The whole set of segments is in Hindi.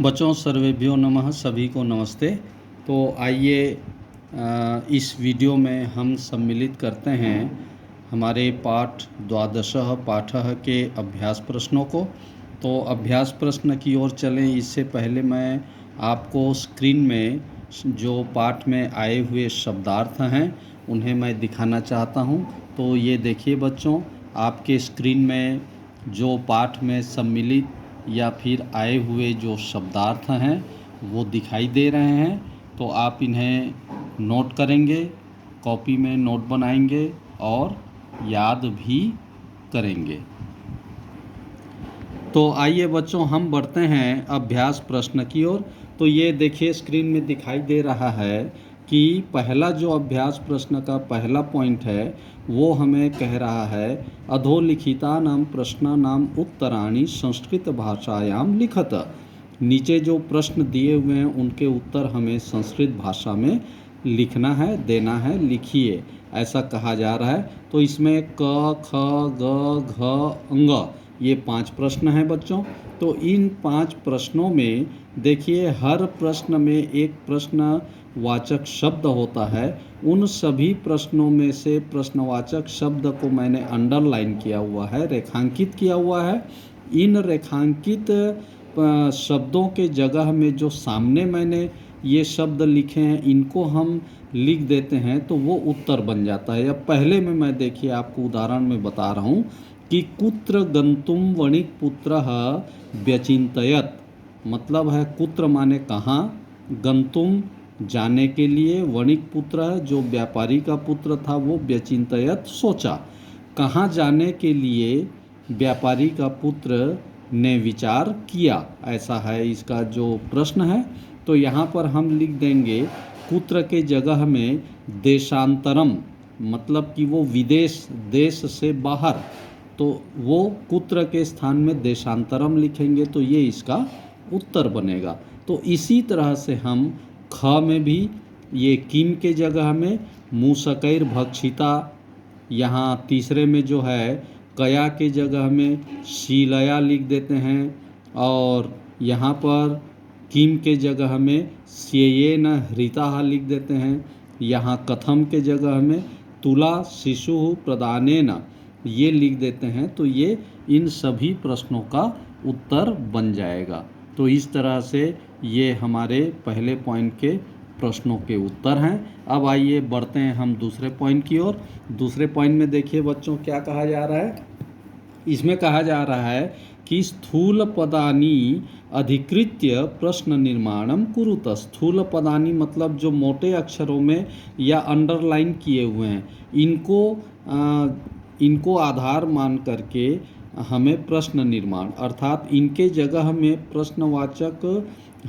बच्चों सर्वेभ्यो नमः, सभी को नमस्ते। तो आइए इस वीडियो में हम सम्मिलित करते हैं हमारे पाठ द्वादशः पाठः के अभ्यास प्रश्नों को। तो अभ्यास प्रश्न की ओर चलें इससे पहले मैं आपको स्क्रीन में जो पाठ में आए हुए शब्दार्थ हैं उन्हें मैं दिखाना चाहता हूं। तो ये देखिए बच्चों, आपके स्क्रीन में जो पाठ में सम्मिलित या फिर आए हुए जो शब्दार्थ हैं वो दिखाई दे रहे हैं। तो आप इन्हें नोट करेंगे, कॉपी में नोट बनाएंगे और याद भी करेंगे। तो आइए बच्चों हम बढ़ते हैं अभ्यास प्रश्न की ओर। तो ये देखिए स्क्रीन में दिखाई दे रहा है कि पहला जो अभ्यास प्रश्न का पहला पॉइंट है वो हमें कह रहा है अधोलिखितानां प्रश्नानां उत्तराणि संस्कृत भाषायां लिखत। नीचे जो प्रश्न दिए हुए हैं उनके उत्तर हमें संस्कृत भाषा में लिखना है, देना है, लिखिए, ऐसा कहा जा रहा है। तो इसमें क, ख, ग, घ, अंग ये 5 प्रश्न हैं बच्चों। तो इन 5 प्रश्नों में देखिए हर प्रश्न में एक प्रश्नवाचक शब्द होता है। उन सभी प्रश्नों में से प्रश्नवाचक शब्द को मैंने अंडरलाइन किया हुआ है, रेखांकित किया हुआ है। इन रेखांकित शब्दों के जगह में जो सामने मैंने ये शब्द लिखे हैं इनको हम लिख देते हैं तो वो उत्तर बन जाता है। अब पहले में मैं देखिए आपको उदाहरण में बता रहा हूँ कि कुत्र गंतुम वणिक पुत्रः व्यचिन्तयत्, मतलब है कुत्र माने कहाँ, गंतुम जाने के लिए, वणिक पुत्र जो व्यापारी का पुत्र था वो व्यचिन्तयत् सोचा। कहाँ जाने के लिए व्यापारी का पुत्र ने विचार किया, ऐसा है इसका जो प्रश्न है। तो यहाँ पर हम लिख देंगे कुत्र के जगह में देशांतरम, मतलब कि वो विदेश, देश से बाहर, तो वो कुत्र के स्थान में देशांतरम लिखेंगे तो ये इसका उत्तर बनेगा। तो इसी तरह से हम ख में भी ये किम के जगह में मूसकैर भक्षिता, यहाँ तीसरे में जो है कया के जगह में शीलया लिख देते हैं, और यहाँ पर किम के जगह में स्येन हृता लिख देते हैं। यहाँ कथम के जगह में तुला शिशु प्रदानेन ये लिख देते हैं। तो ये इन सभी प्रश्नों का उत्तर बन जाएगा। तो इस तरह से ये हमारे पहले पॉइंट के प्रश्नों के उत्तर हैं। अब आइए बढ़ते हैं हम दूसरे पॉइंट की ओर। दूसरे पॉइंट में देखिए बच्चों क्या कहा जा रहा है। इसमें कहा जा रहा है कि स्थूल पदानी अधिकृत्य प्रश्न निर्माणम कुरुत। स्थूल पदानी मतलब जो मोटे अक्षरों में या अंडरलाइन किए हुए हैं, इनको आधार मान करके हमें प्रश्न निर्माण, अर्थात इनके जगह में प्रश्नवाचक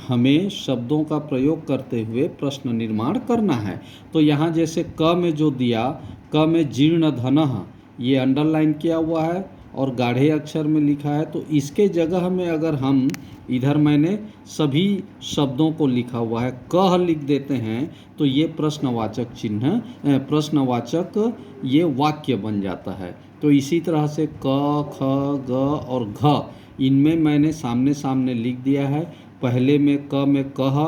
हमें शब्दों का प्रयोग करते हुए प्रश्न निर्माण करना है। तो यहाँ जैसे क में जो दिया, क में जीर्ण धनः ये अंडरलाइन किया हुआ है और गाढ़े अक्षर में लिखा है। तो इसके जगह में अगर हम इधर मैंने सभी शब्दों को लिखा हुआ है, कह लिख देते हैं तो ये प्रश्नवाचक चिन्ह, प्रश्नवाचक ये वाक्य बन जाता है। तो इसी तरह से क, ख, ग और घ इनमें मैंने सामने सामने लिख दिया है। पहले में क में कह,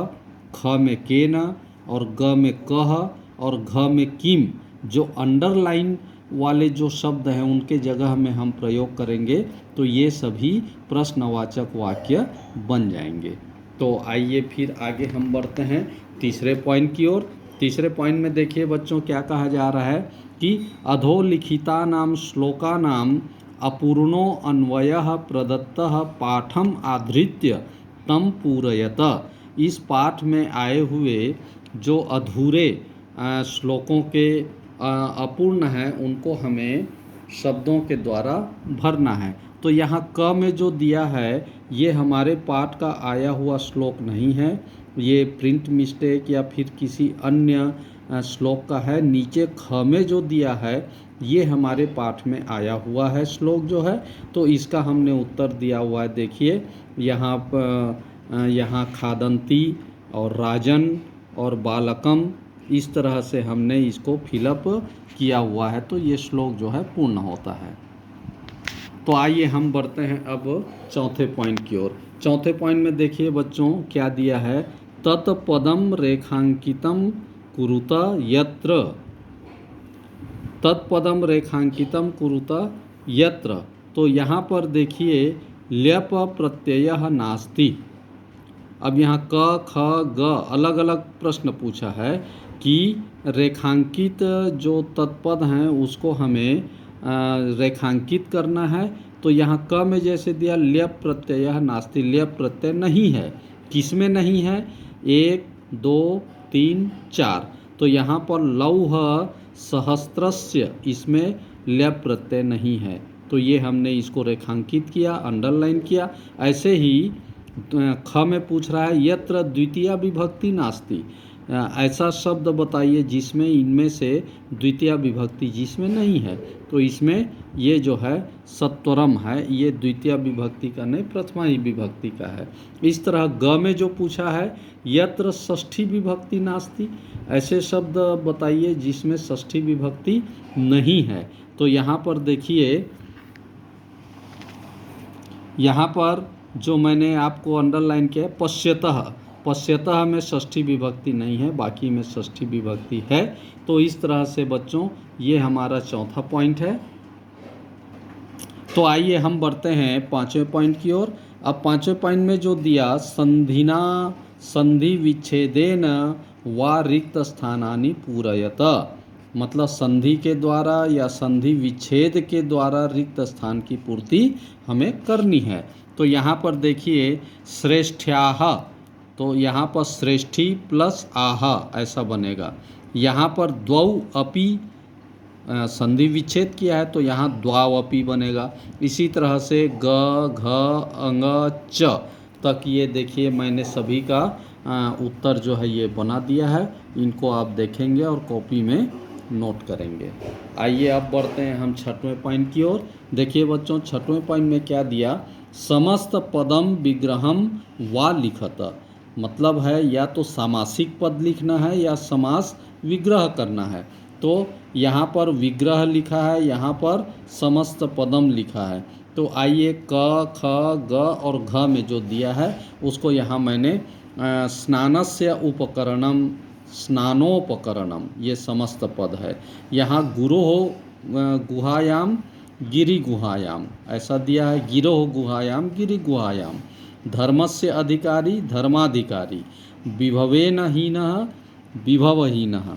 ख में केन और ग में कह और घ में किम, जो अंडरलाइन वाले जो शब्द हैं उनके जगह में हम प्रयोग करेंगे तो ये सभी प्रश्नवाचक वाक्य बन जाएंगे। तो आइए फिर आगे हम बढ़ते हैं तीसरे पॉइंट की ओर। तीसरे पॉइंट में देखिए बच्चों क्या कहा जा रहा है कि अधोलिखितानां श्लोकानां अपूर्णो अन्वयः प्रदत्तः पाठम आधृत्य तम पूरयत। इस पाठ में आए हुए जो अधूरे श्लोकों के अपूर्ण है उनको हमें शब्दों के द्वारा भरना है। तो यहाँ क में जो दिया है ये हमारे पाठ का आया हुआ श्लोक नहीं है, ये प्रिंट मिस्टेक या फिर किसी अन्य श्लोक का है। नीचे ख में जो दिया है ये हमारे पाठ में आया हुआ है श्लोक जो है, तो इसका हमने उत्तर दिया हुआ है। देखिए यहाँ खादंती और राजन और बालकम, इस तरह से हमने इसको फिलअप किया हुआ है तो ये श्लोक जो है पूर्ण होता है। तो आइए हम बढ़ते हैं अब चौथे पॉइंट की ओर। चौथे पॉइंट में देखिए बच्चों क्या दिया है, तत्पदम रेखांकितम कुरुत यत्र, तत्पदम रेखांकितम कुरुत यत्र। तो यहाँ पर देखिए ल्यप प्रत्ययः नास्ति। अब यहाँ क ख ग अलग अलग प्रश्न पूछा है कि रेखांकित जो तत्पद हैं उसको हमें रेखांकित करना है। तो यहाँ क में जैसे दिया ल्यप प्रत्ययः नास्ति, ल्यप प्रत्यय नहीं है। किस में नहीं है? 1 2 3 4। तो यहाँ पर लौह सहस्त्रस्य, इसमें ल्यप प्रत्यय नहीं है। तो ये हमने इसको रेखांकित किया, अंडरलाइन किया। ऐसे ही ख में पूछ रहा है यत्र द्वितीया विभक्ति नास्ति, ऐसा शब्द बताइए जिसमें इनमें से द्वितीया विभक्ति जिसमें नहीं है। तो इसमें ये जो है सत्वरम है, ये द्वितीया विभक्ति का नहीं प्रथमा ही विभक्ति का है। इस तरह ग में जो पूछा है यत्र षष्ठी विभक्ति नास्ति, ऐसे शब्द बताइए जिसमें षष्ठी विभक्ति नहीं है। तो यहाँ पर देखिए, यहाँ पर जो मैंने आपको अंडरलाइन किया पश्यतः, पश्यतः में षष्ठी विभक्ति नहीं है, बाकी में षष्ठी विभक्ति है। तो इस तरह से बच्चों ये हमारा चौथा पॉइंट है। तो आइए हम बढ़ते हैं पांचवें पॉइंट की ओर। अब पांचवें पॉइंट में जो दिया संधिना संधि विच्छेदेन वा रिक्त स्थानानि पूरयत, मतलब संधि के द्वारा या संधि विच्छेद के द्वारा रिक्त स्थान की पूर्ति हमें करनी है। तो यहाँ पर देखिए श्रेष्ठ्याः, तो यहाँ पर श्रेष्ठी प्लस आह ऐसा बनेगा। यहाँ पर द्वौ अपि संधि विच्छेद किया है तो यहाँ द्वावपि बनेगा। इसी तरह से ग घ अंग च तक ये देखिए मैंने सभी का उत्तर जो है ये बना दिया है। इनको आप देखेंगे और कॉपी में नोट करेंगे। आइए अब बढ़ते हैं हम छठवें पॉइंट की ओर। देखिए बच्चों छठवें पॉइंट में क्या दिया, समस्त पदम विग्रहम वा लिखत, मतलब है या तो सामासिक पद लिखना है या समास विग्रह करना है। तो यहाँ पर विग्रह लिखा है, यहाँ पर समस्त पदम लिखा है। तो आइए क ख ग और घ में जो दिया है उसको यहाँ मैंने स्नानस्य उपकरणम स्नानोपकरणम ये समस्त पद है। यहाँ गुरोः गुहायाम गिरि गुहायाम ऐसा दिया है, गिरोः गुहायाम गिरि गुहायाम, धर्मस्य अधिकारी धर्माधिकारी, विभवेन हीनः विभवहीनः।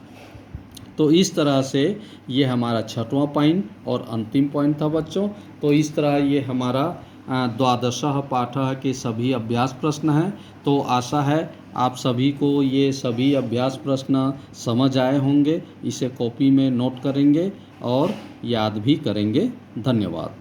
तो इस तरह से ये हमारा छठवां पॉइंट और अंतिम पॉइंट था बच्चों। तो इस तरह ये हमारा द्वादशः पाठः के सभी अभ्यास प्रश्न हैं। तो आशा है आप सभी को ये सभी अभ्यास प्रश्न समझ आए होंगे। इसे कॉपी में नोट करेंगे और याद भी करेंगे। धन्यवाद।